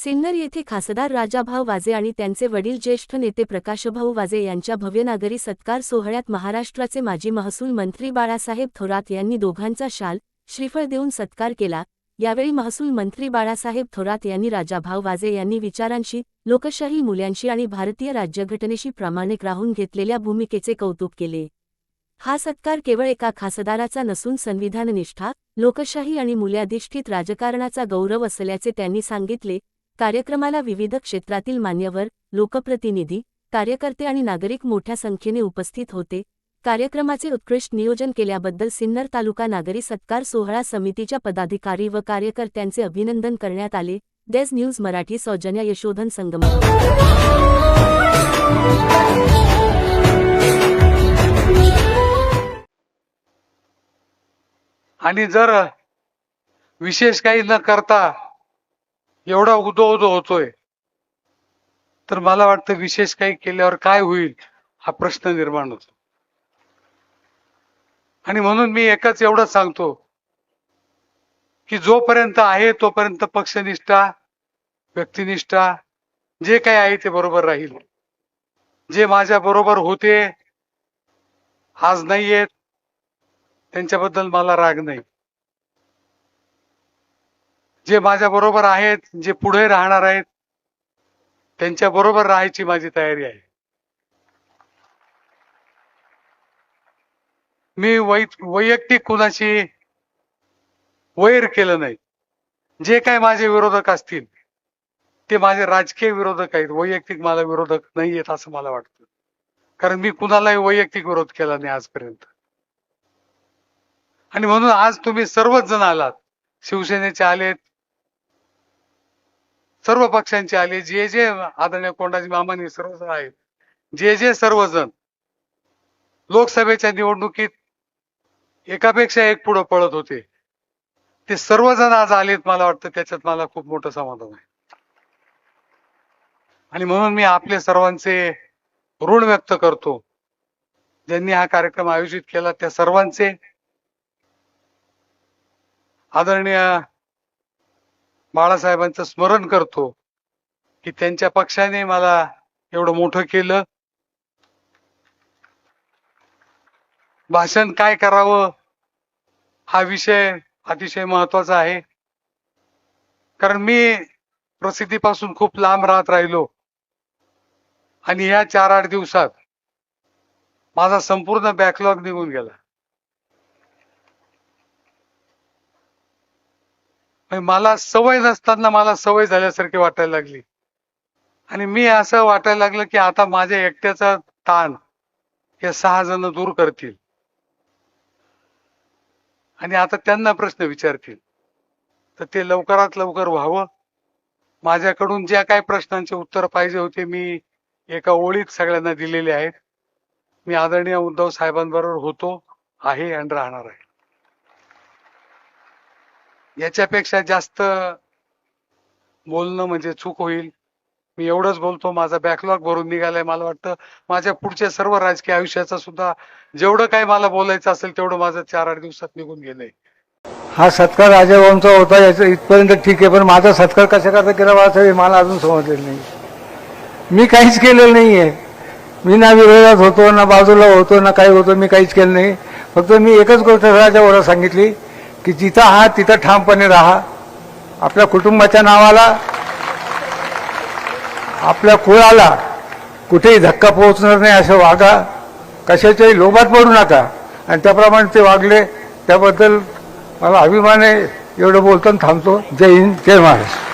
सिन्नर येथे खासदार राजाभाऊ वाजे आणि त्यांचे वडील ज्येष्ठ नेते प्रकाशभाऊ वाजे यांच्या भव्य नागरी सत्कार सोहळ्यात महाराष्ट्राचे माजी महसूल मंत्री बाळासाहेब थोरात यांनी दोघांचा शाल, श्रीफळ देऊन सत्कार केला। यावेळी महसूल मंत्री बाळासाहेब थोरात यांनी राजाभाऊ वाजे यांनी विचारांशी, लोकशाही मूल्यांशी आणि भारतीय राज्यघटनेशी प्रामाणिक राहून घेतलेल्या भूमिकेचे कौतुक केले। हा सत्कार केवळ एका खासदाराचा नसून संविधाननिष्ठा, लोकशाही आणि मूल्याधिष्ठित राजकारणाचा गौरव असल्याचे त्यांनी सांगितले। कार्यक्रमाला विविध क्षेत्रातील मान्यवर, लोकप्रतिनिधी, कार्यकर्ते आणि नागरिक मोठ्या संख्येने उपस्थित होते। कार्यक्रमाचे उत्कृष्ट नियोजन केल्याबद्दल सिन्नर तालुका नागरी सत्कार सोहळा समितीच्या पदाधिकारी व कार्यकर्त्यांचे अभिनंदन करण्यात आले। डेज न्यूज मराठी सौजन्य यशोधन संगम। आणि जर विशेष काही न करता एवढा उदो होतोय तर मला वाटतं विशेष काही केल्यावर काय होईल हा प्रश्न निर्माण होतो। आणि म्हणून मी एकच एवढं सांगतो की जोपर्यंत आहे तोपर्यंत पक्षनिष्ठा, व्यक्तिनिष्ठा जे काही आहे ते बरोबर राहील। जे माझ्या बरोबर होते आज नाहीयेत त्यांच्याबद्दल मला राग नाही। जे माझ्या बरोबर आहेत, जे पुढे राहणार आहेत त्यांच्या बरोबर राहायची माझी तयारी आहे। मी वैयक्तिक कुणाशी वैर केलं नाही। जे काय माझे विरोधक असतील ते माझे राजकीय विरोधक आहेत, वैयक्तिक मला विरोधक नाही आहेत असं मला वाटतं। कारण मी कुणालाही वैयक्तिक विरोध केला नाही आजपर्यंत। आणि म्हणून आज तुम्ही सर्वच जण आलात, शिवसेनेचे आलेत, सर्व पक्षांचे आले, जे जे आदरणीय कोंडाजी मामांनी सर्वजण आहेत, जे सर्वजण लोकसभेच्या निवडणुकीत एकापेक्षा एक पुढे पळत होते ते सर्वजण आज आलेत। मला वाटतं त्याच्यात मला खूप मोठं समाधान आहे। आणि म्हणून मी आपले सर्वांचे ऋण व्यक्त करतो। ज्यांनी हा कार्यक्रम आयोजित केला त्या सर्वांचे, आदरणीय बाळासाहेबांचं स्मरण करतो की त्यांच्या पक्षाने मला एवढं मोठं केलं। भाषण काय करावं हा विषय अतिशय महत्वाचा आहे। कारण मी प्रसिद्धीपासून खूप लांब राहत राहिलो आणि या 4-8 दिवसात माझा संपूर्ण बॅकलॉग निघून गेला। मला सवय नसताना मला सवय झाल्यासारखी वाटायला लागली आणि मी असं वाटायला लागलं की आता माझ्या एकट्याचा ताण हे 6 जण दूर करतील आणि आता त्यांना प्रश्न विचारतील तर ते लवकरात लवकर व्हावं। माझ्याकडून ज्या काही प्रश्नांचे उत्तर पाहिजे होते मी एका ओळीत सगळ्यांना दिलेले आहेत। मी आदरणीय उद्धव साहेबांबरोबर होतो, आहे आणि राहणार आहे। याच्यापेक्षा जास्त बोलणं म्हणजे चूक होईल। मी एवढंच बोलतो, माझा बॅकलॉग भरून निघालाय। मला वाटतं माझ्या पुढच्या सर्व राजकीय आयुष्याचा सुद्धा जेवढं काही मला बोलायचं असेल तेवढं माझं 4-8 दिवसात निघून गेलंय। हा सत्कार राजाभाऊंचा होता याचं इथपर्यंत ठीक आहे, पण माझा सत्कार कशा करता केला हे मला अजून समजलेलं नाही। मी काहीच केलेलं नाहीये। मी ना विरोधात होतो, ना बाजूला होतो, ना काही होतो, मी काहीच केलं नाही। फक्त मी एकच गोष्ट राजाभाऊला सांगितली की जिथं आहात तिथं ठामपणे राहा, आपल्या कुटुंबाच्या नावाला, आपल्या कुळाला कुठेही धक्का पोहोचणार नाही असं वागा, कशाच्याही लोभात पडू नका। आणि त्याप्रमाणे ते वागले, त्याबद्दल मला अभिमान आहे। एवढं बोलताना थांबतो। जय हिंद, जय महाराष्ट्र।